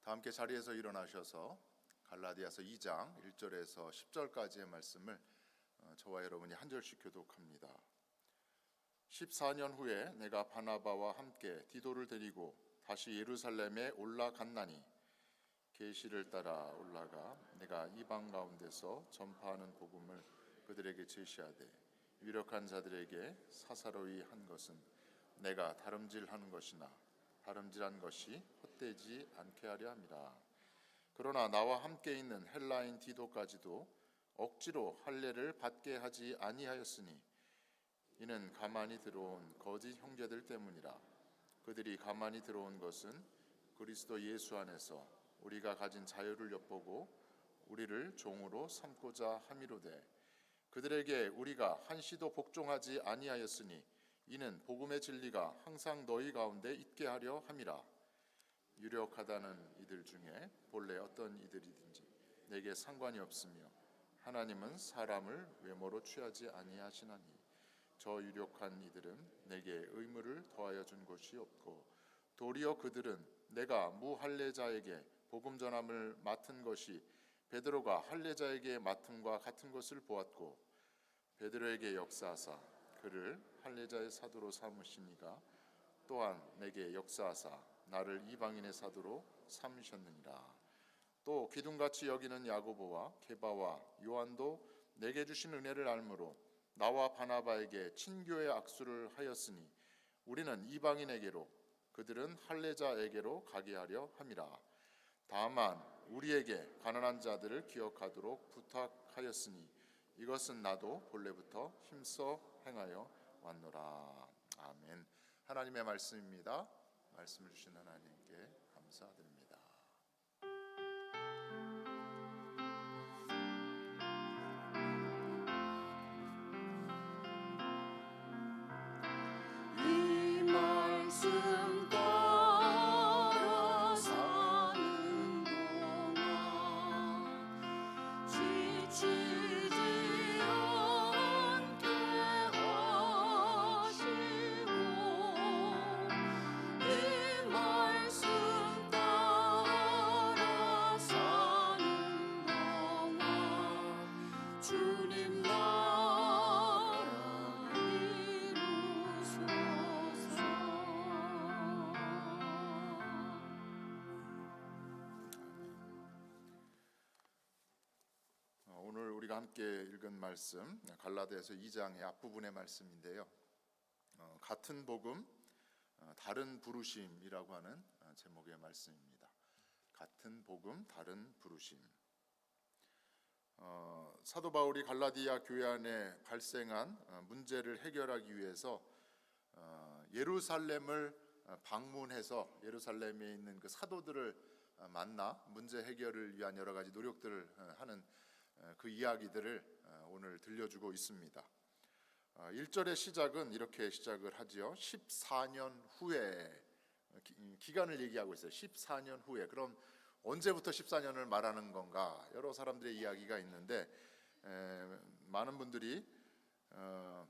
다 함께 자리에서 일어나셔서 갈라디아서 2장 1절에서 10절까지의 말씀을 저와 여러분이 한 절씩 교독합니다. 14년 후에 내가 바나바와 함께 디도를 데리고 다시 예루살렘에 올라갔나니 계시를 따라 올라가 내가 이방 가운데서 전파하는 복음을 그들에게 제시하되 유력한 자들에게 사사로이 한 것은 내가 다름질하는 것이나 다름질한 것이 헛되지 않게 하려 함이라. 그러나 나와 함께 있는 헬라인 디도까지도 억지로 할례를 받게 하지 아니하였으니 이는 가만히 들어온 거짓 형제들 때문이라. 그들이 가만히 들어온 것은 그리스도 예수 안에서 우리가 가진 자유를 엿보고 우리를 종으로 삼고자 함이로되 그들에게 우리가 한시도 복종하지 아니하였으니 이는 복음의 진리가 항상 너희 가운데 있게 하려 함이라. 유력하다는 이들 중에 본래 어떤 이들이든지 내게 상관이 없으며 하나님은 사람을 외모로 취하지 아니하시나니 저 유력한 이들은 내게 의무를 더하여 준 것이 없고 도리어 그들은 내가 무할례자에게 복음 전함을 맡은 것이 베드로가 할례자에게 맡음과 같은 것을 보았고 베드로에게 역사하사 그를 할례자의 사도로 삼으시니가 또한 내게 역사하사 나를 이방인의 사도로 삼으셨느니라. 또 기둥같이 여기는 야고보와 게바와 요한도 내게 주신 은혜를 알므로 나와 바나바에게 친교의 악수를 하였으니 우리는 이방인에게로 그들은 할례자에게로 가게 하려 함이라. 다만 우리에게 가난한 자들을 기억하도록 부탁하였으니 이것은 나도 본래부터 힘써 행하여 왔노라. 아멘. 하나님의 말씀입니다. 말씀을 주신 하나님께 감사드립니다. 이 말씀 따라 사는 동안 지치지 않게 하시고 이 말씀 따라 사는 동안 주님 나라 이루소서. 오늘 우리가 함께 읽은 말씀 갈라디아서 2장의 앞부분의 말씀인데요. 같은 복음 다른 부르심이라고 하는 제목의 말씀입니다. 같은 복음 다른 부르심. 사도 바울이 갈라디아 교회 안에 발생한 문제를 해결하기 위해서 예루살렘을 방문해서 예루살렘에 있는 그 사도들을 만나 문제 해결을 위한 여러 가지 노력들을 하는 그 이야기들을 오늘 들려주고 있습니다. 1절의 시작은 이렇게 시작을 하지요. 14년 후에 기간을 얘기하고 있어요. 14년 후에. 그럼 언제부터 14년을 말하는 건가? 여러 사람들의 이야기가 있는데 많은 분들이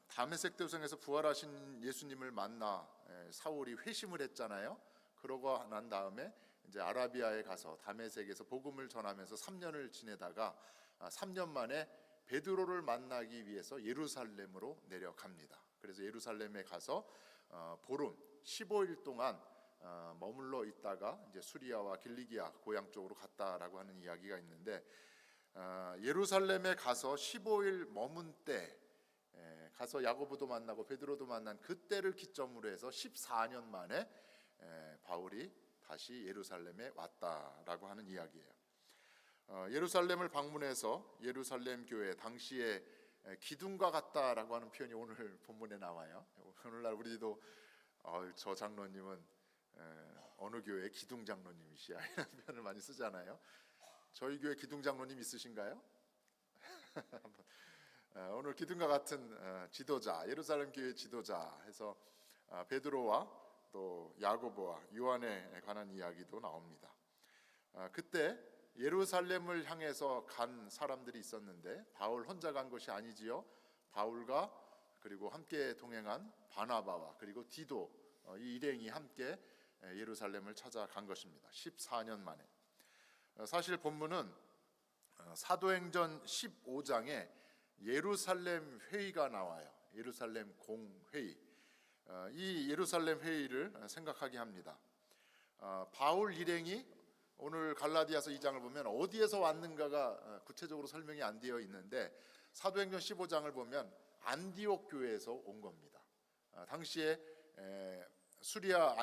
다메섹 도성에서 부활하신 예수님을 만나 사울이 회심을 했잖아요. 그러고 난 다음에 이제 아라비아에 가서 다메섹에서 복음을 전하면서 3년을 지내다가 3년 만에 베드로를 만나기 위해서 예루살렘으로 내려갑니다. 그래서 예루살렘에 가서 보름 15일 동안 머물러 있다가 이제 수리아와 길리기아 고향 쪽으로 갔다라고 하는 이야기가 있는데 예루살렘에 가서 15일 머문 때 가서 야고보도 만나고 베드로도 만난 그때를 기점으로 해서 14년 만에 바울이 다시 예루살렘에 왔다라고 하는 이야기예요. 예루살렘을 방문해서 예루살렘 교회 당시에 기둥과 같다라고 하는 표현이 오늘 본문에 나와요. 오늘날 우리도 저 장로님은 어느 교회 기둥 장로님이시야 이런 표현을 많이 쓰잖아요. 저희 교회 기둥 장로님 있으신가요? 오늘 기둥과 같은 지도자, 예루살렘 교회 지도자 해서 베드로와 또 야고보와 요한에 관한 이야기도 나옵니다. 그때 예루살렘을 향해서 간 사람들이 있었는데 바울 혼자 간 것이 아니지요. 바울과 그리고 함께 동행한 바나바와 그리고 디도 이 일행이 함께 예루살렘을 찾아간 것입니다. 14년 만에. 사실 본문은 사도행전 15장에 예루살렘 회의가 나와요. 예루살렘 공회의. 이 예루살렘 회의를 생각하게 합니다. 바울 일행이 오늘 갈라디아서 2장을 보면 어디에서 왔는가가 구체적으로 설명이 안 되어 있는데 사도행전 15장을 보면 안디옥 교회에서 온 겁니다. 당시에 수리아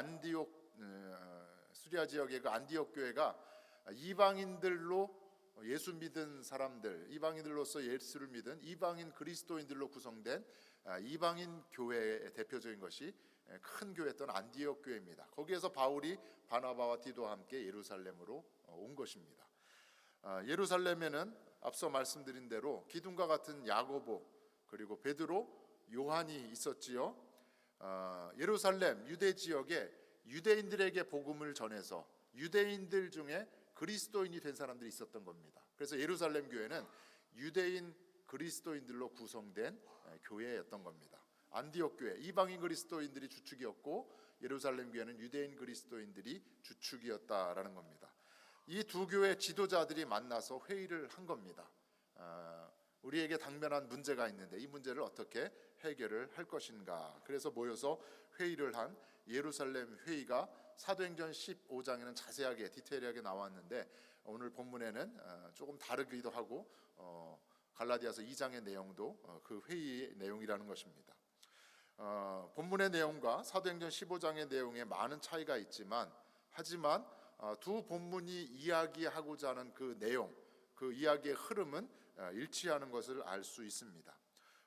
지역의 그 안디옥 교회가 이방인들로 예수 믿은 사람들, 이방인들로서 예수를 믿은 이방인 그리스도인들로 구성된 이방인 교회의 대표적인 것이 큰 교회였던 안디옥 교회입니다. 거기에서 바울이 바나바와 디도와 함께 예루살렘으로 온 것입니다. 예루살렘에는 앞서 말씀드린 대로 기둥과 같은 야고보 그리고 베드로, 요한이 있었지요. 예루살렘 유대 지역에 유대인들에게 복음을 전해서 유대인들 중에 그리스도인이 된 사람들이 있었던 겁니다. 그래서 예루살렘 교회는 유대인 그리스도인들로 구성된 교회였던 겁니다. 안디옥 교회 이방인 그리스도인들이 주축이었고 예루살렘 교회는 유대인 그리스도인들이 주축이었다라는 겁니다. 이 두 교회 지도자들이 만나서 회의를 한 겁니다. 우리에게 당면한 문제가 있는데 이 문제를 어떻게 해결을 할 것인가. 그래서 모여서 회의를 한 예루살렘 회의가 사도행전 15장에는 자세하게 디테일하게 나왔는데 오늘 본문에는 조금 다르기도 하고 갈라디아서 2장의 내용도 그 회의의 내용이라는 것입니다. 본문의 내용과 사도행전 15장의 내용에 많은 차이가 있지만 하지만 두 본문이 이야기하고자 하는 그 내용, 그 이야기의 흐름은 일치하는 것을 알 수 있습니다.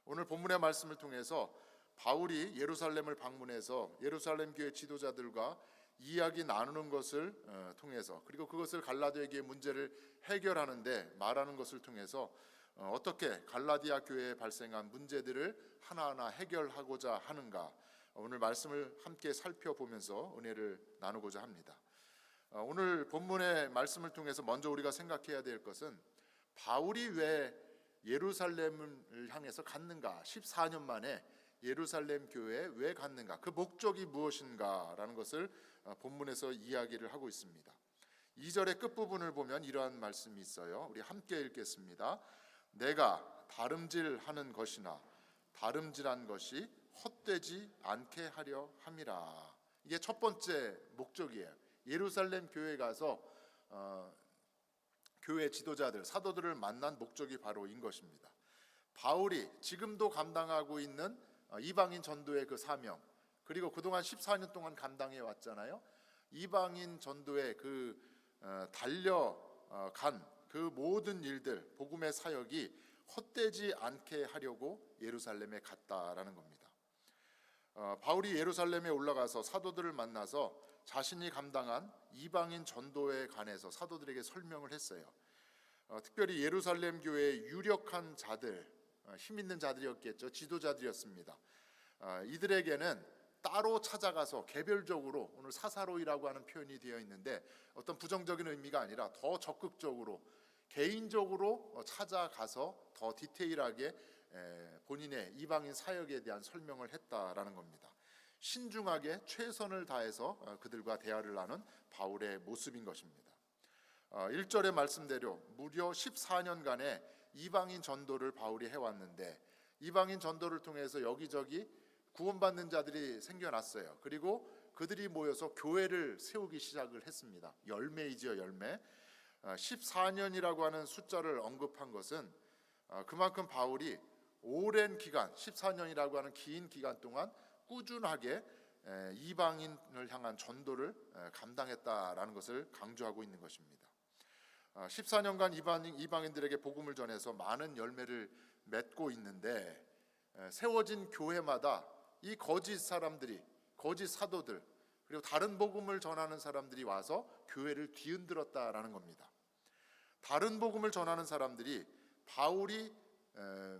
오늘 본문의 말씀을 통해서 바울이 예루살렘을 방문해서 예루살렘 교회 지도자들과 이야기 나누는 것을 통해서 그리고 그것을 갈라디아교의 문제를 해결하는데 말하는 것을 통해서 어떻게 갈라디아 교회에 발생한 문제들을 하나하나 해결하고자 하는가 오늘 말씀을 함께 살펴보면서 은혜를 나누고자 합니다. 오늘 본문의 말씀을 통해서 먼저 우리가 생각해야 될 것은 바울이 왜 예루살렘을 향해서 갔는가, 14년 만에 예루살렘 교회에 왜 갔는가, 그 목적이 무엇인가라는 것을 본문에서 이야기를 하고 있습니다. 2절의 끝부분을 보면 이러한 말씀이 있어요. 우리 함께 읽겠습니다. 내가 다름질하는 것이나 다름질한 것이 헛되지 않게 하려 함이라. 이게 첫 번째 목적이에요. 예루살렘 교회에 가서 교회 지도자들, 사도들을 만난 목적이 바로 인 것입니다. 바울이 지금도 감당하고 있는 이방인 전도의 그 사명, 그리고 그동안 14년 동안 감당해 왔잖아요. 이방인 전도의 그 달려간 그 모든 일들, 복음의 사역이 헛되지 않게 하려고 예루살렘에 갔다라는 겁니다. 바울이 예루살렘에 올라가서 사도들을 만나서 자신이 감당한 이방인 전도에 관해서 사도들에게 설명을 했어요. 특별히 예루살렘 교회의 유력한 자들, 힘 있는 자들이었겠죠. 지도자들이었습니다. 이들에게는 따로 찾아가서 개별적으로, 오늘 사사로이라고 하는 표현이 되어 있는데 어떤 부정적인 의미가 아니라 더 적극적으로 개인적으로 찾아가서 더 디테일하게 본인의 이방인 사역에 대한 설명을 했다라는 겁니다. 신중하게 최선을 다해서 그들과 대화를 나눈 바울의 모습인 것입니다. 1절의 말씀대로 무려 14년간의 이방인 전도를 바울이 해왔는데 이방인 전도를 통해서 여기저기 구원받는 자들이 생겨났어요. 그리고 그들이 모여서 교회를 세우기 시작을 했습니다. 열매이지요, 열매. 14년이라고 하는 숫자를 언급한 것은 그만큼 바울이 오랜 기간, 14년이라고 하는 긴 기간 동안 꾸준하게 이방인을 향한 전도를 감당했다라는 것을 강조하고 있는 것입니다. 14년간 이방인들에게 복음을 전해서 많은 열매를 맺고 있는데 세워진 교회마다 이 거짓 사람들이, 거짓 사도들, 그리고 다른 복음을 전하는 사람들이 와서 교회를 뒤흔들었다라는 겁니다. 다른 복음을 전하는 사람들이 바울이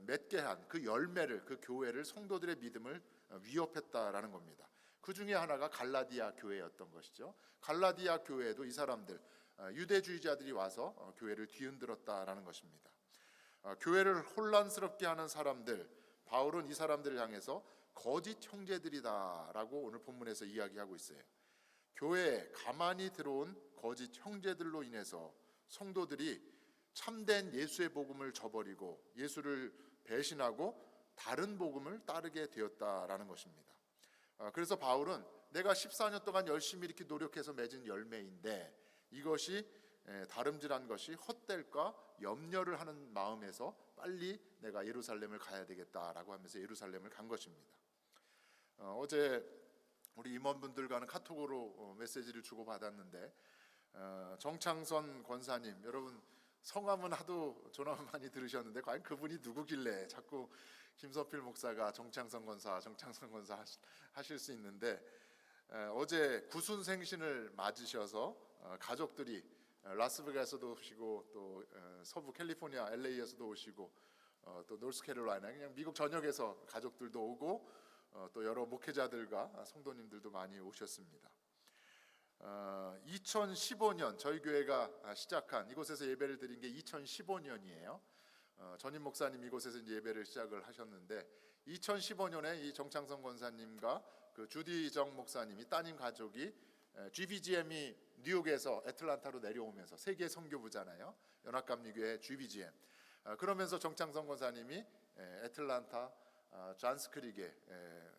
맺게 한 그 열매를, 그 교회를, 성도들의 믿음을 위협했다라는 겁니다. 그 중에 하나가 갈라디아 교회였던 것이죠. 갈라디아 교회에도 이 사람들, 유대주의자들이 와서 교회를 뒤흔들었다라는 것입니다. 교회를 혼란스럽게 하는 사람들, 바울은 이 사람들을 향해서 거짓 형제들이다라고 오늘 본문에서 이야기하고 있어요. 교회에 가만히 들어온 거짓 형제들로 인해서 성도들이 참된 예수의 복음을 저버리고 예수를 배신하고 다른 복음을 따르게 되었다라는 것입니다. 그래서 바울은 내가 14년 동안 열심히 이렇게 노력해서 맺은 열매인데 이것이 다름질한 것이 헛될까 염려를 하는 마음에서 빨리 내가 예루살렘을 가야 되겠다라고 하면서 예루살렘을 간 것입니다. 어제 우리 임원분들과는 카톡으로 메시지를 주고 받았는데 정창선 권사님, 여러분 성함은 하도 전화만 많이 들으셨는데 과연 그분이 누구길래 자꾸 김선필 목사가 정창선 권사 하실 수 있는데, 어제 구순생신을 맞으셔서 가족들이 라스베가스도 오시고 또 서부 캘리포니아 LA에서도 오시고 또 노스캐롤라이나 그냥 미국 전역에서 가족들도 오고 또 여러 목회자들과 성도님들도 많이 오셨습니다. 2015년 저희 교회가 시작한 이곳에서 예배를 드린 게 2015년이에요. 전임 목사님 이곳에서 이제 예배를 시작을 하셨는데 2015년에 이 정창성 권사님과 그 주디정 목사님이 따님 가족이 GBGM이 뉴욕에서 애틀란타로 내려오면서 세계 선교부잖아요. 연합감리교회 GBGM. 그러면서 정창성 권사님이 애틀란타 잔스크릭에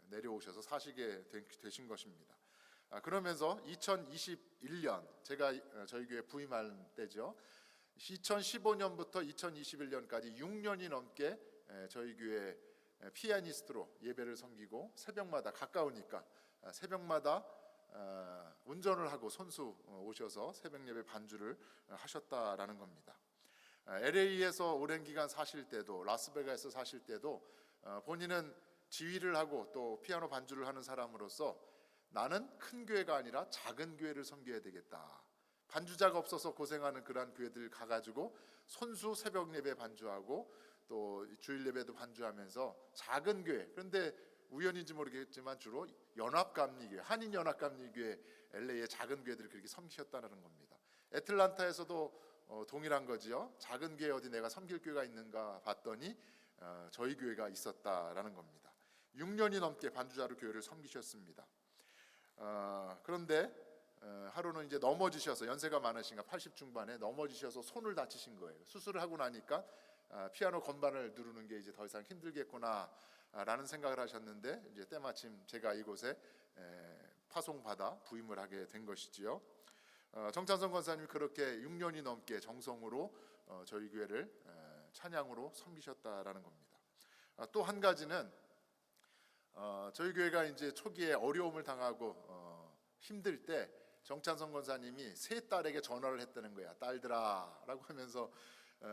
내려오셔서 사시게 되신 것입니다. 그러면서 2021년 제가 저희 교회 부임할 때죠. 2015년부터 2021년까지 6년이 넘게 저희 교회 피아니스트로 예배를 섬기고 새벽마다 가까우니까 새벽마다 운전을 하고 선수 오셔서 새벽 예배 반주를 하셨다라는 겁니다. LA에서 오랜 기간 사실 때도 라스베가스에서 사실 때도 본인은 지휘를 하고 또 피아노 반주를 하는 사람으로서 나는 큰 교회가 아니라 작은 교회를 섬겨야 되겠다. 반주자가 없어서 고생하는 그러한 교회들 가가지고 손수 새벽 예배 반주하고 또 주일 예배도 반주하면서 작은 교회, 그런데 우연인지 모르겠지만 주로 연합감리교회, 한인연합감리교회 LA의 작은 교회들을 그렇게 섬기셨다는 겁니다. 애틀란타에서도 동일한 거지요. 작은 교회 어디 내가 섬길 교회가 있는가 봤더니 저희 교회가 있었다라는 겁니다. 6년이 넘게 반주자로 교회를 섬기셨습니다. 그런데 하루는 이제 넘어지셔서 연세가 많으신가 80 중반에 넘어지셔서 손을 다치신 거예요. 수술을 하고 나니까 피아노 건반을 누르는 게 이제 더 이상 힘들겠구나라는 생각을 하셨는데 이제 때마침 제가 이곳에 파송받아 부임을 하게 된 것이지요. 정찬성 권사님이 그렇게 6년이 넘게 정성으로 저희 교회를 찬양으로 섬기셨다라는 겁니다. 또 한 가지는 저희 교회가 이제 초기에 어려움을 당하고 힘들 때 정찬성 권사님이 세 딸에게 전화를 했다는 거야. 딸들아라고 하면서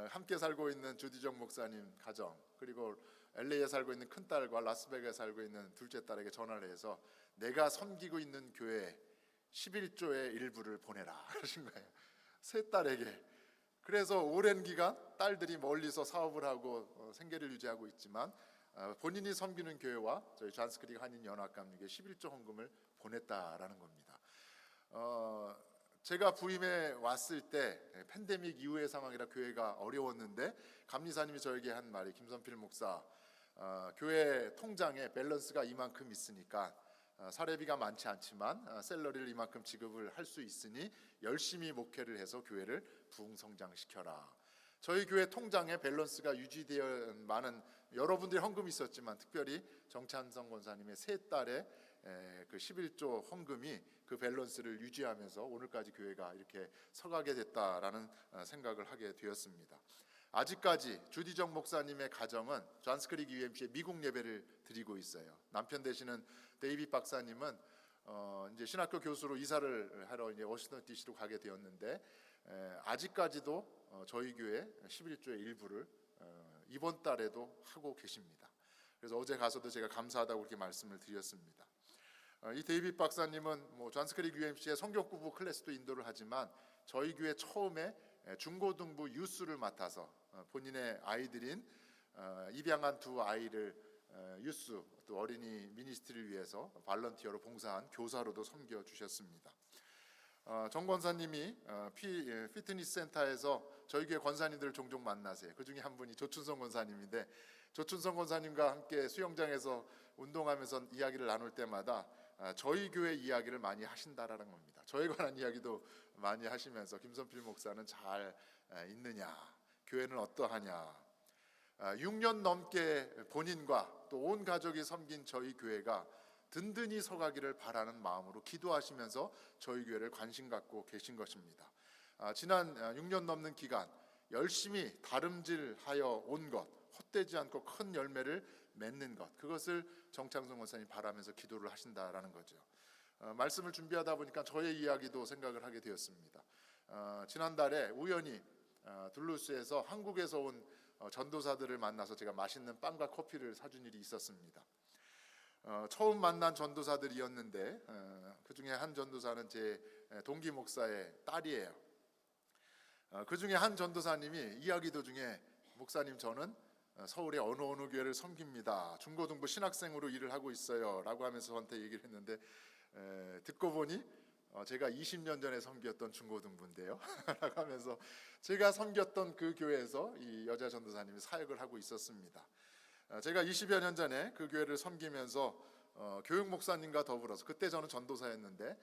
함께 살고 있는 주디정 목사님 가정, 그리고 LA에 살고 있는 큰 딸과 라스베가스에 살고 있는 둘째 딸에게 전화를 해서 내가 섬기고 있는 교회 11조의 일부를 보내라 그러신 거예요. 세 딸에게. 그래서 오랜 기간 딸들이 멀리서 사업을 하고 생계를 유지하고 있지만 본인이 섬기는 교회와 저희 잔스크릭 한인 연합감리교회 11조 헌금을 보냈다라는 겁니다. 제가 부임해 왔을 때 팬데믹 이후의 상황이라 교회가 어려웠는데 감리사님이 저에게 한 말이, 김선필 목사, 교회 통장에 밸런스가 이만큼 있으니까 사례비가 많지 않지만 샐러리를 이만큼 지급을 할 수 있으니 열심히 목회를 해서 교회를 부흥성장시켜라. 저희 교회 통장에 밸런스가 유지되어 많은 여러분들이 헌금이 있었지만 특별히 정찬성 권사님의 세 딸의 그 11조 헌금이 그 밸런스를 유지하면서 오늘까지 교회가 이렇게 서가게 됐다라는 생각을 하게 되었습니다. 아직까지 주디정 목사님의 가정은 잔스크릭 UMC의 미국 예배를 드리고 있어요. 남편 되시는 데이빗 박사님은 이제 신학교 교수로 이사를 하러 이제 워싱턴 DC로 가게 되었는데 아직까지도 저희 교회 11조의 일부를 이번 달에도 하고 계십니다. 그래서 어제 가서도 제가 감사하다고 그렇게 말씀을 드렸습니다. 이 데이빗 박사님은 뭐 잔스크릭 UMC의 성경공부 클래스도 인도를 하지만 저희 교회 처음에 중고등부 유스를 맡아서 본인의 아이들인 입양한 두 아이를 유스 또 어린이 미니스트리를 위해서 발런티어로 봉사한 교사로도 섬겨 주셨습니다. 정 권사님이 피트니스 센터에서 저희 교회 권사님들을 종종 만나세요. 그 중에 한 분이 조춘성 권사님인데 조춘성 권사님과 함께 수영장에서 운동하면서 이야기를 나눌 때마다 저희 교회 이야기를 많이 하신다라는 겁니다. 저에 관한 이야기도 많이 하시면서 김선필 목사는 잘 있느냐, 교회는 어떠하냐. 6년 넘게 본인과 또 온 가족이 섬긴 저희 교회가 든든히 서가기를 바라는 마음으로 기도하시면서 저희 교회를 관심 갖고 계신 것입니다. 지난 6년 넘는 기간 열심히 다름질하여 온 것, 헛되지 않고 큰 열매를 맺는 것, 그것을 정창성 원사님 바라면서 기도를 하신다라는 거죠. 말씀을 준비하다 보니까 저의 이야기도 생각을 하게 되었습니다. 지난달에 우연히 둘루스에서 한국에서 온 전도사들을 만나서 제가 맛있는 빵과 커피를 사준 일이 있었습니다. 처음 만난 전도사들이었는데 그 중에 한 전도사는 제 동기 목사의 딸이에요. 그 중에 한 전도사님이 이야기 도중에 목사님 저는 서울의 어느 교회를 섬깁니다. 중고등부 신학생으로 일을 하고 있어요 라고 하면서 저한테 얘기를 했는데 듣고 보니 제가 20년 전에 섬겼던 중고등부인데요 라고 하면서 제가 섬겼던 그 교회에서 이 여자 전도사님이 사역을 하고 있었습니다. 제가 20여 년 전에 그 교회를 섬기면서 교육 목사님과 더불어서 그때 저는 전도사였는데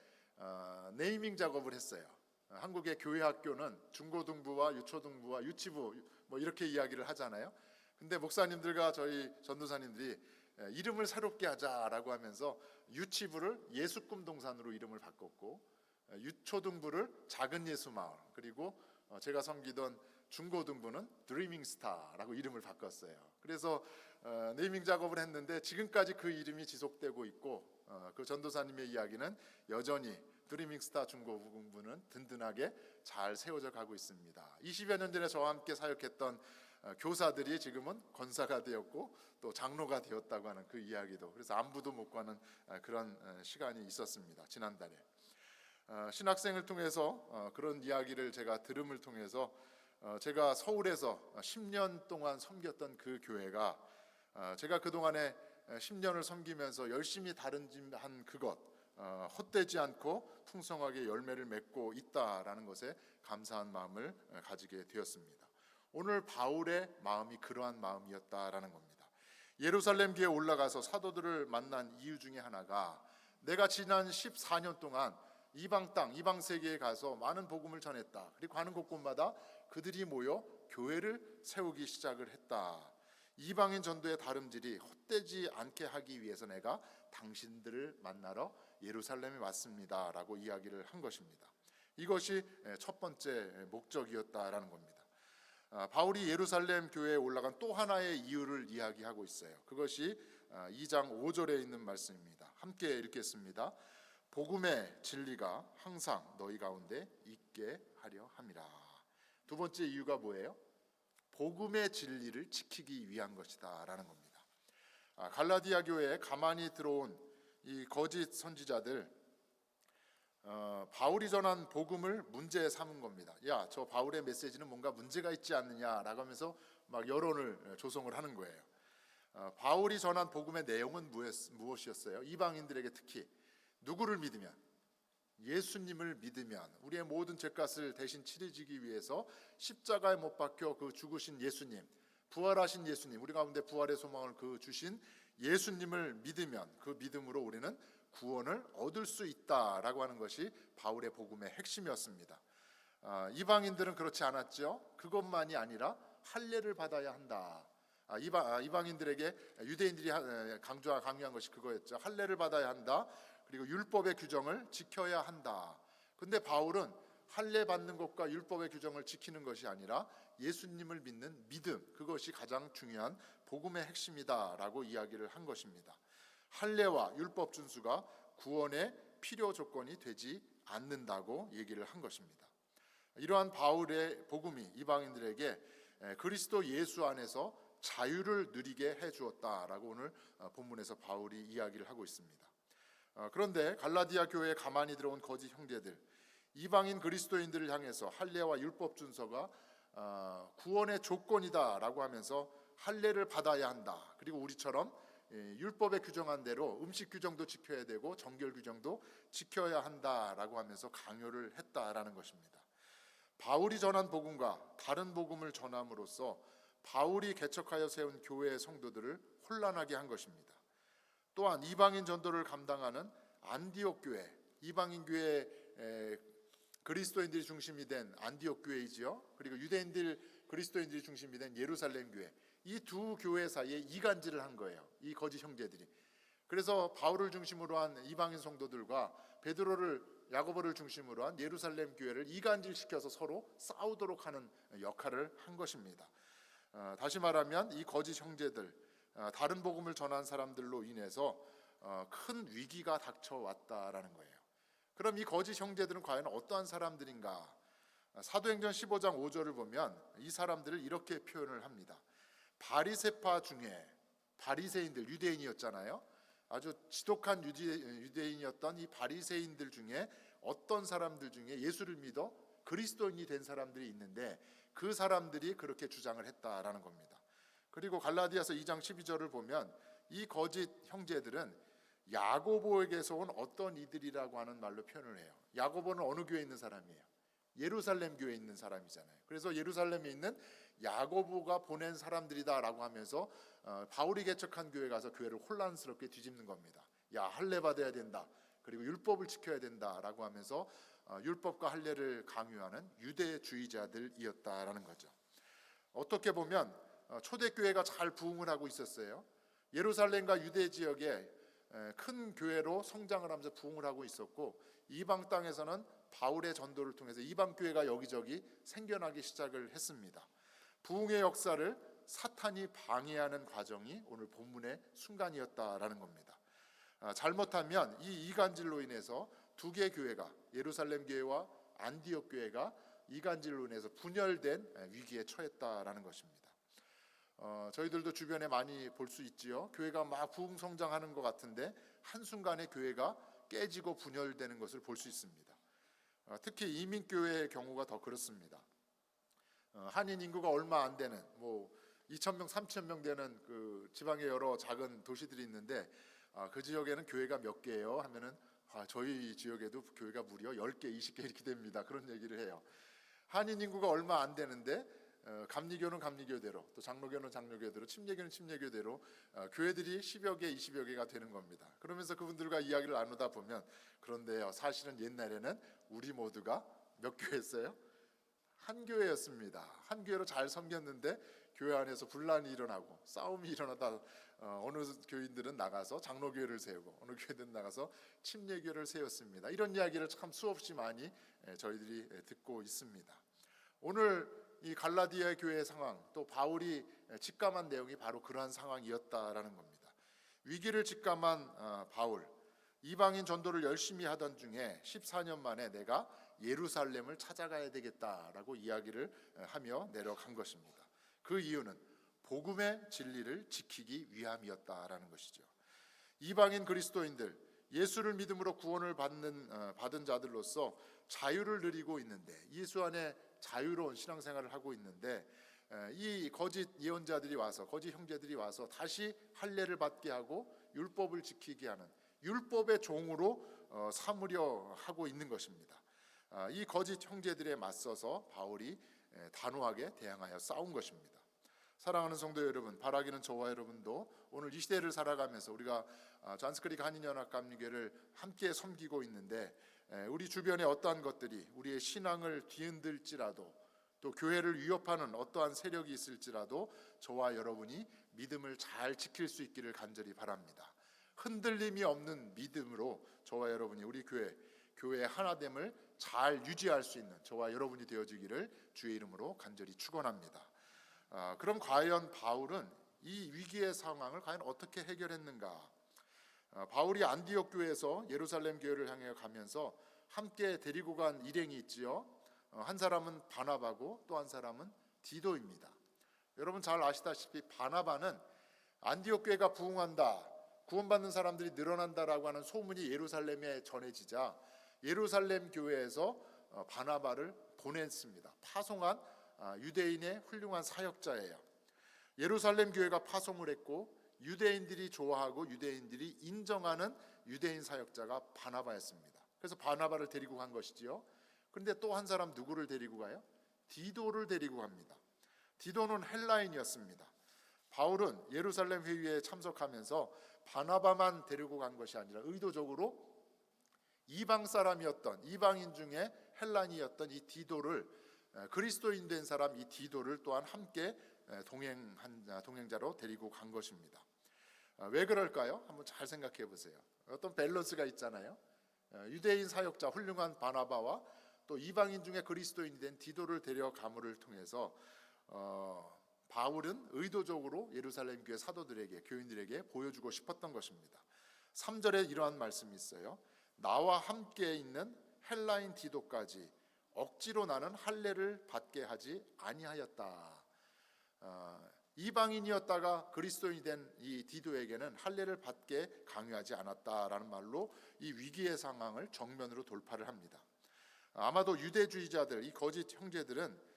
네이밍 작업을 했어요. 한국의 교회 학교는 중고등부와 유초등부와 유치부 뭐 이렇게 이야기를 하잖아요. 근데 목사님들과 저희 전도사님들이 이름을 새롭게 하자라고 하면서 유치부를 예수꿈 동산으로 이름을 바꿨고 유초등부를 작은 예수 마을, 그리고 제가 섬기던 중고등부는 드리밍 스타라고 이름을 바꿨어요. 그래서 네이밍 작업을 했는데 지금까지 그 이름이 지속되고 있고 그 전도사님의 이야기는 여전히 드리밍 스타 중고등부는 든든하게 잘 세워져 가고 있습니다. 20여 년 전에 저와 함께 사역했던 교사들이 지금은 권사가 되었고 또 장로가 되었다고 하는 그 이야기도, 그래서 안부도 못 가는 그런 시간이 있었습니다. 지난달에 신학생을 통해서 그런 이야기를 제가 들음을 통해서 제가 서울에서 10년 동안 섬겼던 그 교회가 제가 그동안에 10년을 섬기면서 열심히 다름질한 그것, 헛되지 않고 풍성하게 열매를 맺고 있다라는 것에 감사한 마음을 가지게 되었습니다. 오늘 바울의 마음이 그러한 마음이었다라는 겁니다. 예루살렘 교회에 올라가서 사도들을 만난 이유 중에 하나가 내가 지난 14년 동안 이방 땅, 이방 세계에 가서 많은 복음을 전했다. 그리고 가는 곳곳마다 그들이 모여 교회를 세우기 시작을 했다. 이방인 전도의 다름질이 헛되지 않게 하기 위해서 내가 당신들을 만나러 예루살렘에 왔습니다 라고 이야기를 한 것입니다. 이것이 첫 번째 목적이었다라는 겁니다. 바울이 예루살렘 교회에 올라간 또 하나의 이유를 이야기하고 있어요. 그것이 2장 5절에 있는 말씀입니다. 함께 읽겠습니다. 복음의 진리가 항상 너희 가운데 있게 하려 함이라. 두 번째 이유가 뭐예요? 복음의 진리를 지키기 위한 것이다 라는 겁니다. 갈라디아 교회에 가만히 들어온 이 거짓 선지자들, 바울이 전한 복음을 문제 삼은 겁니다. 야, 저 바울의 메시지는 뭔가 문제가 있지 않느냐라고 하면서 막 여론을 조성을 하는 거예요. 바울이 전한 복음의 내용은 무엇이었어요? 이방인들에게 특히 누구를 믿으면, 예수님을 믿으면 우리의 모든 죄값을 대신 치르시기 위해서 십자가에 못 박혀 그 죽으신 예수님, 부활하신 예수님, 우리 가운데 부활의 소망을 그 주신 예수님을 믿으면 그 믿음으로 우리는 구원을 얻을 수 있다라고 하는 것이 바울의 복음의 핵심이었습니다. 이방인들은 그렇지 않았죠. 그것만이 아니라 할례를 받아야 한다. 이방인들에게 유대인들이 강조한 것이 그거였죠. 할례를 받아야 한다. 그리고 율법의 규정을 지켜야 한다. 근데 바울은 할례 받는 것과 율법의 규정을 지키는 것이 아니라 예수님을 믿는 믿음, 그것이 가장 중요한 복음의 핵심이다라고 이야기를 한 것입니다. 할례와 율법 준수가 구원의 필요 조건이 되지 않는다고 얘기를 한 것입니다. 이러한 바울의 복음이 이방인들에게 그리스도 예수 안에서 자유를 누리게 해주었다라고 오늘 본문에서 바울이 이야기를 하고 있습니다. 그런데 갈라디아 교회에 가만히 들어온 거짓 형제들, 이방인 그리스도인들을 향해서 할례와 율법 준서가 구원의 조건이다라고 하면서 할례를 받아야 한다. 그리고 우리처럼 율법에 규정한 대로 음식 규정도 지켜야 되고 정결 규정도 지켜야 한다라고 하면서 강요를 했다라는 것입니다. 바울이 전한 복음과 다른 복음을 전함으로써 바울이 개척하여 세운 교회의 성도들을 혼란하게 한 것입니다. 또한 이방인 전도를 감당하는 안디옥 교회, 이방인 교회, 그리스도인들이 중심이 된 안디옥 교회이지요. 그리고 유대인들 그리스도인들이 중심이 된 예루살렘 교회, 이 두 교회 사이에 이간질을 한 거예요, 이 거짓 형제들이. 그래서 바울을 중심으로 한 이방인 성도들과 베드로를, 야고보를 중심으로 한 예루살렘 교회를 이간질시켜서 서로 싸우도록 하는 역할을 한 것입니다. 다시 말하면 이 거짓 형제들, 다른 복음을 전한 사람들로 인해서 큰 위기가 닥쳐왔다라는 거예요. 그럼 이 거짓 형제들은 과연 어떠한 사람들인가? 사도행전 15장 5절을 보면 이 사람들을 이렇게 표현을 합니다. 바리새파 중에, 바리새인들, 유대인이었잖아요. 아주 지독한 유대인이었던 이 바리새인들 중에 어떤 사람들 중에 예수를 믿어 그리스도인이 된 사람들이 있는데 그 사람들이 그렇게 주장을 했다라는 겁니다. 그리고 갈라디아서 2장 12절을 보면 이 거짓 형제들은 야고보에게서 온 어떤 이들이라고 하는 말로 표현을 해요. 야고보는 어느 교회에 있는 사람이에요? 예루살렘 교회에 있는 사람이잖아요. 그래서 예루살렘에 있는 야고보가 보낸 사람들이다라고 하면서 바울이 개척한 교회 가서 교회를 혼란스럽게 뒤집는 겁니다. 야, 할례 받아야 된다, 그리고 율법을 지켜야 된다라고 하면서 율법과 할례를 강요하는 유대주의자들이었다라는 거죠. 어떻게 보면 초대교회가 잘 부흥을 하고 있었어요. 예루살렘과 유대 지역에 큰 교회로 성장을 하면서 부흥을 하고 있었고, 이방 땅에서는 바울의 전도를 통해서 이방 교회가 여기저기 생겨나기 시작을 했습니다. 부흥의 역사를 사탄이 방해하는 과정이 오늘 본문의 순간이었다라는 겁니다. 잘못하면 이 이간질로 인해서 두 개의 교회가, 예루살렘 교회와 안디옥 교회가 이간질로 인해서 분열된 위기에 처했다라는 것입니다. 저희들도 주변에 많이 볼 수 있지요. 교회가 막 부흥 성장하는 것 같은데 한순간에 교회가 깨지고 분열되는 것을 볼 수 있습니다. 특히 이민교회의 경우가 더 그렇습니다. 한인 인구가 얼마 안 되는, 2,000명, 3,000명 되는 그 지방의 여러 작은 도시들이 있는데 그 지역에는 교회가 몇 개예요 하면은 저희 지역에도 교회가 무려 10개, 20개 이렇게 됩니다. 그런 얘기를 해요. 한인 인구가 얼마 안 되는데 감리교는 감리교대로, 또 장로교는 장로교대로, 침례교는 침례교대로 교회들이 10여 개, 20여 개가 되는 겁니다. 그러면서 그분들과 이야기를 나누다 보면, 그런데요, 사실은 옛날에는 우리 모두가 몇 교회였어요? 한 교회였습니다. 한 교회로 잘 섬겼는데 교회 안에서 분란이 일어나고 싸움이 일어나다 어느 교인들은 나가서 장로교회를 세우고 어느 교회들은 나가서 침례교회를 세웠습니다. 이런 이야기를 참 수없이 많이 저희들이 듣고 있습니다. 오늘 이 갈라디아 교회의 상황, 또 바울이 직감한 내용이 바로 그러한 상황이었다라는 겁니다. 위기를 직감한 바울, 이방인 전도를 열심히 하던 중에 14년 만에 내가 예루살렘을 찾아가야 되겠다라고 이야기를 하며 내려간 것입니다. 그 이유는 복음의 진리를 지키기 위함이었다라는 것이죠. 이방인 그리스도인들, 예수를 믿음으로 구원을 받은 자들로서 자유를 누리고 있는데, 예수 안에 자유로운 신앙생활을 하고 있는데, 이 거짓 예언자들이 와서, 거짓 형제들이 와서 다시 할례를 받게 하고 율법을 지키게 하는 율법의 종으로 삼으려 하고 있는 것입니다. 이 거짓 형제들에 맞서서 바울이 단호하게 대항하여 싸운 것입니다. 사랑하는 성도 여러분, 바라기는 저와 여러분도 오늘 이 시대를 살아가면서 우리가 잔스크릭 한인연합감리교회를 함께 섬기고 있는데, 우리 주변에 어떠한 것들이 우리의 신앙을 뒤흔들지라도, 또 교회를 위협하는 어떠한 세력이 있을지라도 저와 여러분이 믿음을 잘 지킬 수 있기를 간절히 바랍니다. 흔들림이 없는 믿음으로 저와 여러분이 우리 교회의 하나됨을 잘 유지할 수 있는 저와 여러분이 되어지기를 주의 이름으로 간절히 축원합니다. 그럼 과연 바울은 이 위기의 상황을 과연 어떻게 해결했는가? 바울이 안디옥 교회에서 예루살렘 교회를 향해 가면서 함께 데리고 간 일행이 있지요. 한 사람은 바나바고 또 한 사람은 디도입니다. 여러분 잘 아시다시피 바나바는 안디옥 교회가 부흥한다, 구원받는 사람들이 늘어난다라고 하는 소문이 예루살렘에 전해지자 예루살렘 교회에서 바나바를 보냈습니다. 파송한 유대인의 훌륭한 사역자예요. 예루살렘 교회가 파송을 했고 유대인들이 좋아하고 유대인들이 인정하는 유대인 사역자가 바나바였습니다. 그래서 바나바를 데리고 간 것이지요. 그런데 또 한 사람 누구를 데리고 가요? 디도를 데리고 갑니다. 디도는 헬라인이었습니다. 바울은 예루살렘 회의에 참석하면서 바나바만 데리고 간 것이 아니라 의도적으로 이방 사람이었던, 이방인 중에 헬라니였던 이 디도를, 그리스도인 된 사람 이 디도를 또한 함께 동행자로 데리고 간 것입니다. 왜 그럴까요? 한번 잘 생각해 보세요. 어떤 밸런스가 있잖아요. 유대인 사역자 훌륭한 바나바와 또 이방인 중에 그리스도인이 된 디도를 데려감을 통해서 바울은 의도적으로 예루살렘 교회 사도들에게, 교인들에게 보여주고 싶었던 것입니다. 3절에 이러한 말씀이 있어요. 나와 함께 있는 헬라인 디도까지 억지로 나는 할례를 받게 하지 아니하였다. 이방인이었다가 그리스도인이 된 이 디도에게는 할례를 받게 강요하지 않았다라는 말로 이 위기의 상황을 정면으로 돌파를 합니다. 아마도 유대주의자들, 이 거짓 형제들은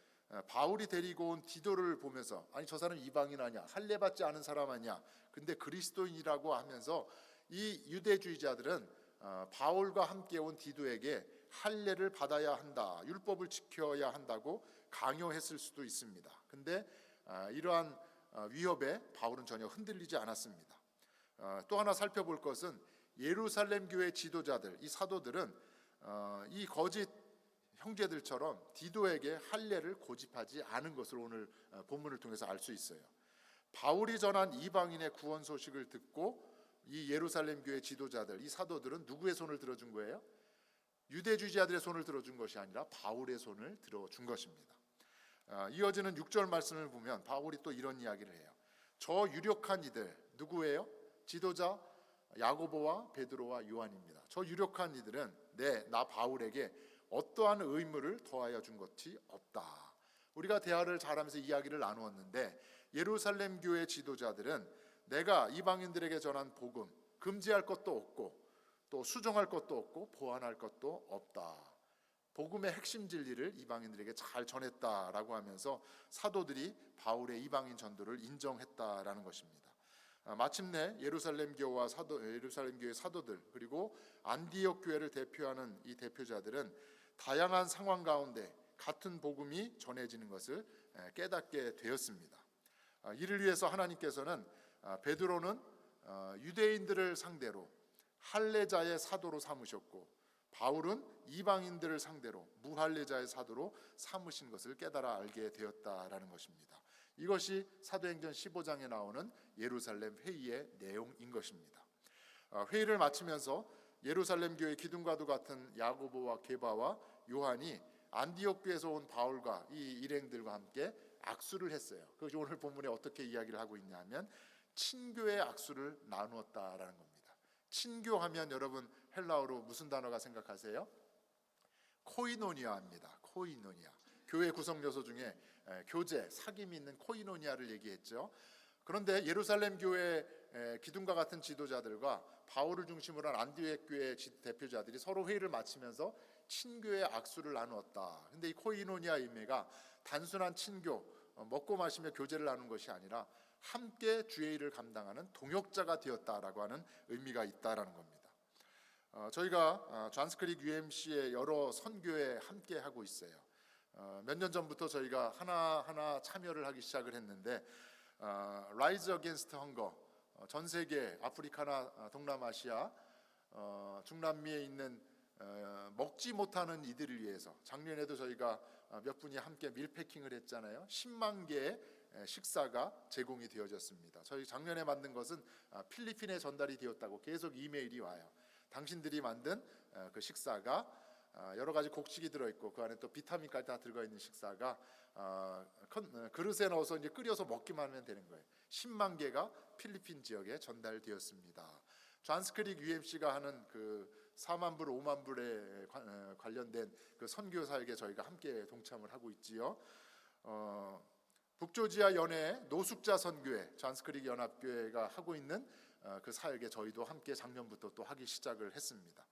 바울이 데리고 온 디도를 보면서 아니 저 사람 이방인 아니야, 할례 받지 않은 사람 아니야, 근데 그리스도인이라고 하면서 이 유대주의자들은 바울과 함께 온 디도에게 할례를 받아야 한다, 율법을 지켜야 한다고 강요했을 수도 있습니다. 근데 이러한 위협에 바울은 전혀 흔들리지 않았습니다. 또 하나 살펴볼 것은 예루살렘 교회 지도자들, 이 사도들은 이 거짓 형제들처럼 디도에게 할례를 고집하지 않은 것을 오늘 본문을 통해서 알 수 있어요. 바울이 전한 이방인의 구원 소식을 듣고 이 예루살렘 교회 지도자들, 이 사도들은 누구의 손을 들어준 거예요? 유대주의자들의 손을 들어준 것이 아니라 바울의 손을 들어준 것입니다. 이어지는 6절 말씀을 보면 바울이 또 이런 이야기를 해요. 저 유력한 이들 누구예요? 지도자 야고보와 베드로와 요한입니다. 저 유력한 이들은 나 바울에게 어떠한 의무를 더하여 준 것이 없다. 우리가 대화를 잘하면서 이야기를 나누었는데 예루살렘 교회 지도자들은 내가 이방인들에게 전한 복음 금지할 것도 없고 또 수정할 것도 없고 보완할 것도 없다. 복음의 핵심 진리를 이방인들에게 잘 전했다라고 하면서 사도들이 바울의 이방인 전도를 인정했다라는 것입니다. 마침내 예루살렘 교회 사도들 그리고 안디옥 교회를 대표하는 이 대표자들은 다양한 상황 가운데 같은 복음이 전해지는 것을 깨닫게 되었습니다. 이를 위해서 하나님께서는 베드로는 유대인들을 상대로 할례자의 사도로 삼으셨고 바울은 이방인들을 상대로 무할례자의 사도로 삼으신 것을 깨달아 알게 되었다라는 것입니다. 이것이 사도행전 15장에 나오는 예루살렘 회의의 내용인 것입니다. 회의를 마치면서 예루살렘 교회 기둥과도 같은 야고보와 게바와 요한이 안디옥 교회에서 온 바울과 이 일행들과 함께 악수를 했어요. 그것이 오늘 본문에 어떻게 이야기를 하고 있냐면 친교의 악수를 나누었다라는 겁니다. 친교하면 여러분 헬라어로 무슨 단어가 생각하세요? 코이노니아입니다. 코이노니아. 교회 구성 요소 중에 교제, 사귐이 있는 코이노니아를 얘기했죠. 그런데 예루살렘 교회 기둥과 같은 지도자들과 바울을 중심으로 한 안디옥 교회 대표자들이 서로 회의를 마치면서 친교의 악수를 나누었다. 근데 이 코이노니아 의미가 단순한 친교, 먹고 마시며 교제를 나눈 것이 아니라 함께 주의 일을 감당하는 동역자가 되었다라고 하는 의미가 있다라는 겁니다. 저희가 존스크릭 UMC의 여러 선교에 함께 하고 있어요. 몇 년 전부터 저희가 하나하나 참여를 하기 시작을 했는데 Rise Against Hunger, 전 세계 아프리카나 동남아시아, 중남미에 있는 먹지 못하는 이들을 위해서 작년에도 저희가 몇 분이 함께 밀패킹을 했잖아요. 10만 개의 식사가 제공이 되어졌습니다. 저희 작년에 만든 것은 필리핀에 전달이 되었다고 계속 이메일이 와요. 당신들이 만든 그 식사가 여러 가지 곡식이 들어있고 그 안에 또 비타민까지 다 들어가 있는 식사가 그릇에 넣어서 이제 끓여서 먹기만 하면 되는 거예요. 10만 개가 필리핀 지역에 전달되었습니다. 존스크릭 UMC가 하는 그 4만 불, 5만 불에 관련된 그 선교 사역에 저희가 함께 동참을 하고 있지요. 북조지아 연회 노숙자 선교회 존스크릭 연합교회가 하고 있는 그 사역에 저희도 함께 작년부터 또 하기 시작을 했습니다.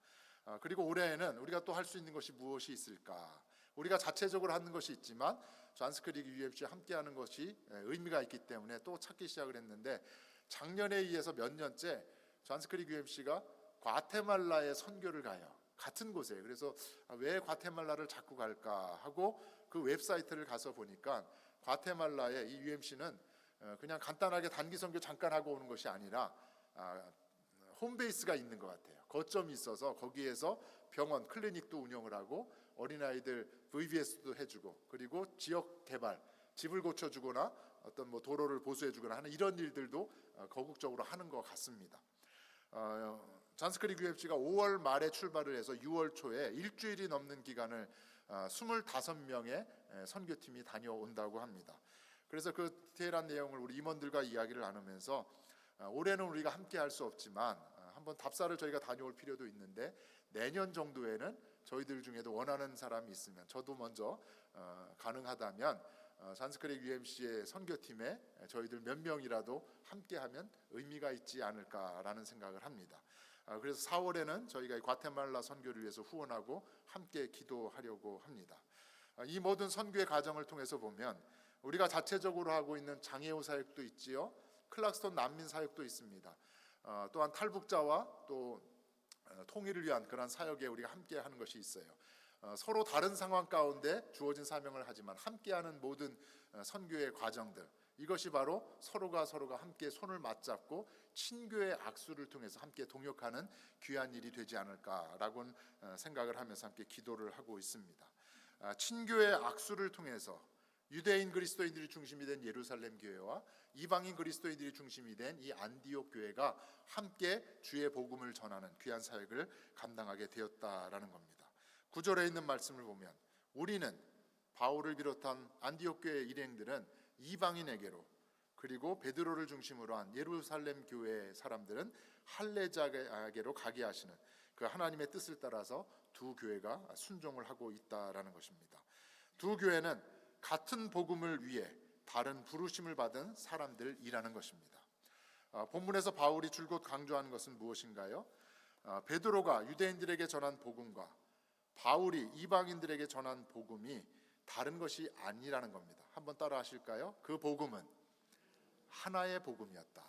그리고 올해에는 우리가 또 할 수 있는 것이 무엇이 있을까? 우리가 자체적으로 하는 것이 있지만 존스크릭 UMC와 함께하는 것이 의미가 있기 때문에 또 찾기 시작을 했는데 작년에 이어서 몇 년째 존스크릭 UMC가 과테말라에 선교를 가요. 같은 곳에. 그래서 왜 과테말라를 자꾸 갈까 하고 그 웹사이트를 가서 보니까 과테말라의 이 UMC는 그냥 간단하게 단기 선교 잠깐 하고 오는 것이 아니라 홈베이스가 있는 것 같아요. 거점이 있어서 거기에서 병원, 클리닉도 운영을 하고 어린아이들 VBS도 해주고 그리고 지역 개발, 집을 고쳐주거나 어떤 뭐 도로를 보수해주거나 하는 이런 일들도 거국적으로 하는 것 같습니다. 잔스크릭 UMC가 5월 말에 출발을 해서 6월 초에 일주일이 넘는 기간을 25명의 선교팀이 다녀온다고 합니다. 그래서 그 디테일한 내용을 우리 임원들과 이야기를 나누면서 올해는 우리가 함께 할 수 없지만 한번 답사를 저희가 다녀올 필요도 있는데 내년 정도에는 저희들 중에도 원하는 사람이 있으면 저도 먼저 가능하다면 잔스크릭 UMC의 선교팀에 저희들 몇 명이라도 함께하면 의미가 있지 않을까라는 생각을 합니다. 그래서 4월에는 저희가 과테말라 선교를 위해서 후원하고 함께 기도하려고 합니다. 이 모든 선교의 과정을 통해서 보면 우리가 자체적으로 하고 있는 장애우 사역도 있지요. 클락스톤 난민 사역도 있습니다. 또한 탈북자와 또 통일을 위한 그런 사역에 우리가 함께하는 것이 있어요. 서로 다른 상황 가운데 주어진 사명을 하지만 함께하는 모든 선교의 과정들, 이것이 바로 서로가 함께 손을 맞잡고 친교의 악수를 통해서 함께 동역하는 귀한 일이 되지 않을까라고 생각을 하면서 함께 기도를 하고 있습니다. 친교의 악수를 통해서 유대인 그리스도인들이 중심이 된 예루살렘 교회와 이방인 그리스도인들이 중심이 된 이 안디옥 교회가 함께 주의 복음을 전하는 귀한 사역을 감당하게 되었다라는 겁니다. 9절에 있는 말씀을 보면 우리는 바울을 비롯한 안디옥 교회의 일행들은 이방인에게로 그리고 베드로를 중심으로 한 예루살렘 교회의 사람들은 할례자에게로 가게 하시는 그 하나님의 뜻을 따라서 두 교회가 순종을 하고 있다라는 것입니다. 두 교회는 같은 복음을 위해 다른 부르심을 받은 사람들이라는 것입니다. 본문에서 바울이 줄곧 강조하는 것은 무엇인가요? 베드로가 유대인들에게 전한 복음과 바울이 이방인들에게 전한 복음이 다른 것이 아니라는 겁니다. 한번 따라 하실까요? 그 복음은 하나의 복음이었다.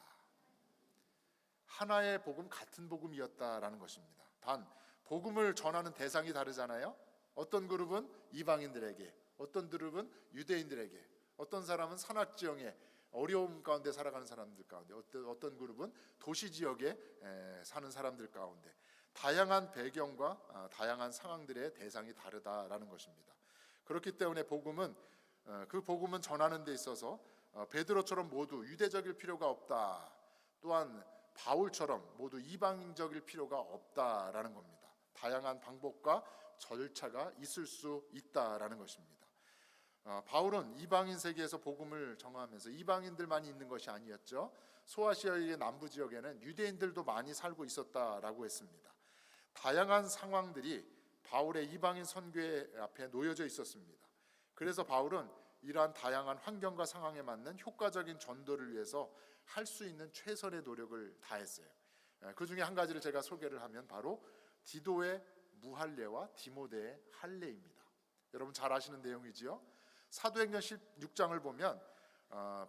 하나의 복음, 같은 복음이었다라는 것입니다. 단 복음을 전하는 대상이 다르잖아요. 어떤 그룹은 이방인들에게, 어떤 그룹은 유대인들에게, 어떤 사람은 산악지형에 어려움 가운데 살아가는 사람들 가운데, 어떤 그룹은 도시 지역에 사는 사람들 가운데 다양한 배경과 다양한 상황들의 대상이 다르다라는 것입니다. 그렇기 때문에 복음은 그 복음은 전하는 데 있어서 베드로처럼 모두 유대적일 필요가 없다. 또한 바울처럼 모두 이방인적일 필요가 없다라는 겁니다. 다양한 방법과 절차가 있을 수 있다라는 것입니다. 바울은 이방인 세계에서 복음을 전하면서 이방인들만이 있는 것이 아니었죠. 소아시아의 남부 지역에는 유대인들도 많이 살고 있었다라고 했습니다. 다양한 상황들이 바울의 이방인 선교의 앞에 놓여져 있었습니다. 그래서 바울은 이러한 다양한 환경과 상황에 맞는 효과적인 전도를 위해서 할 수 있는 최선의 노력을 다했어요. 그 중에 한 가지를 제가 소개를 하면 바로 디도의 무할례와 디모데의 할례입니다. 여러분 잘 아시는 내용이지요. 사도행전 16장을 보면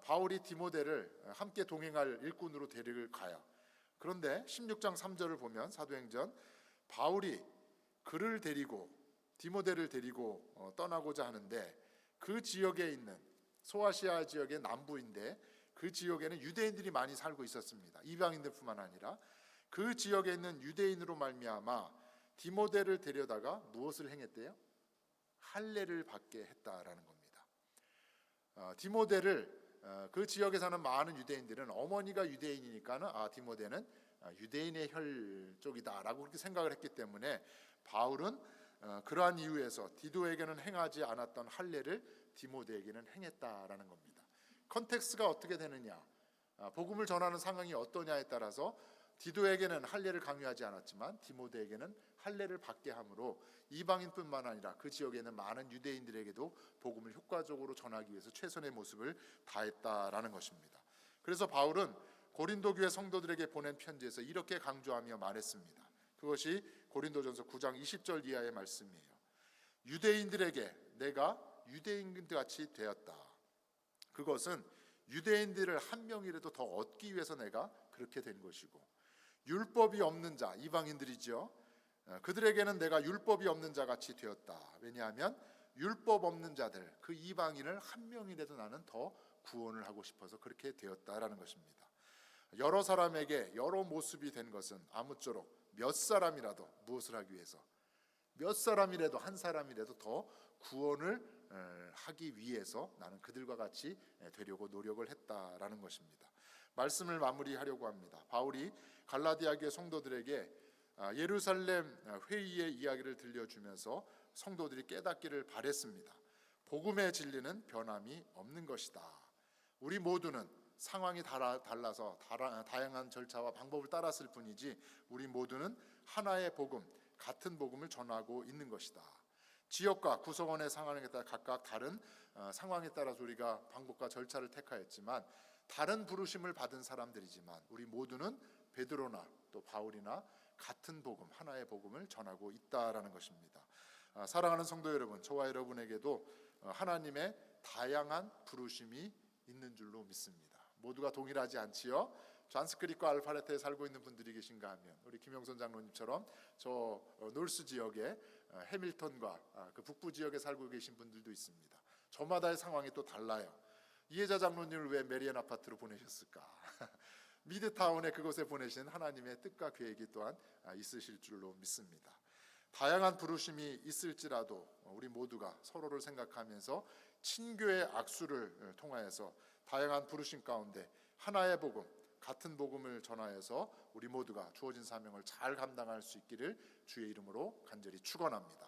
바울이 디모데를 함께 동행할 일꾼으로 데려가요. 그런데 16장 3절을 보면 사도행전 바울이 그를 데리고 디모데를 데리고 떠나고자 하는데 그 지역에 있는 소아시아 지역의 남부인데 그 지역에는 유대인들이 많이 살고 있었습니다. 이방인들뿐만 아니라 그 지역에 있는 유대인으로 말미암아 디모데를 데려다가 무엇을 행했대요? 할례를 받게 했다라는 겁니다. 디모데를 그 지역에 사는 많은 유대인들은 어머니가 유대인이니까는 디모데는 유대인의 혈족이다라고 그렇게 생각을 했기 때문에 바울은 그러한 이유에서 디도에게는 행하지 않았던 할례를 디모데에게는 행했다라는 겁니다. 컨텍스트가 어떻게 되느냐, 복음을 전하는 상황이 어떠냐에 따라서 디도에게는 할례를 강요하지 않았지만 디모데에게는 할례를 받게 함으로 이방인뿐만 아니라 그 지역에 있는 많은 유대인들에게도 복음을 효과적으로 전하기 위해서 최선의 모습을 다했다라는 것입니다. 그래서 바울은 고린도 교회 성도들에게 보낸 편지에서 이렇게 강조하며 말했습니다. 그것이 고린도전서 9장 20절 이하의 말씀이에요. 유대인들에게 내가 유대인같이 되었다. 그것은 유대인들을 한 명이라도 더 얻기 위해서 내가 그렇게 된 것이고, 율법이 없는 자, 이방인들이죠. 그들에게는 내가 율법이 없는 자 같이 되었다. 왜냐하면 율법 없는 자들, 그 이방인을 한 명이라도 나는 더 구원을 하고 싶어서 그렇게 되었다라는 것입니다. 여러 사람에게 여러 모습이 된 것은 아무쪼록 몇 사람이라도 무엇을 하기 위해서? 몇 사람이라도 한 사람이라도 더 구원을 하기 위해서 나는 그들과 같이 되려고 노력을 했다라는 것입니다. 말씀을 마무리하려고 합니다. 바울이 갈라디아 교회 성도들에게 예루살렘 회의의 이야기를 들려주면서 성도들이 깨닫기를 바랬습니다. 복음의 진리는 변함이 없는 것이다. 우리 모두는 상황이 달라서 다양한 절차와 방법을 따랐을 뿐이지 우리 모두는 하나의 복음, 같은 복음을 전하고 있는 것이다. 지역과 구성원의 상황에 따라 각각 다른 상황에 따라서 우리가 방법과 절차를 택하였지만 다른 부르심을 받은 사람들이지만 우리 모두는 베드로나 또 바울이나 같은 복음, 하나의 복음을 전하고 있다라는 것입니다. 사랑하는 성도 여러분, 저와 여러분에게도 하나님의 다양한 부르심이 있는 줄로 믿습니다. 모두가 동일하지 않지요. 잔스크릭과 알파레트에 살고 있는 분들이 계신가 하면 우리 김영선 장로님처럼 저 놀스 지역에 해밀턴과 그 북부 지역에 살고 계신 분들도 있습니다. 저마다의 상황이 또 달라요. 이혜자 장로님을 왜 메리앤 아파트로 보내셨을까? 미드타운에 그곳에 보내신 하나님의 뜻과 계획이 또한 있으실 줄로 믿습니다. 다양한 부르심이 있을지라도 우리 모두가 서로를 생각하면서 친교의 악수를 통하여서 다양한 부르심 가운데 하나의 복음, 같은 복음을 전하여서 우리 모두가 주어진 사명을 잘 감당할 수 있기를 주의 이름으로 간절히 축원합니다.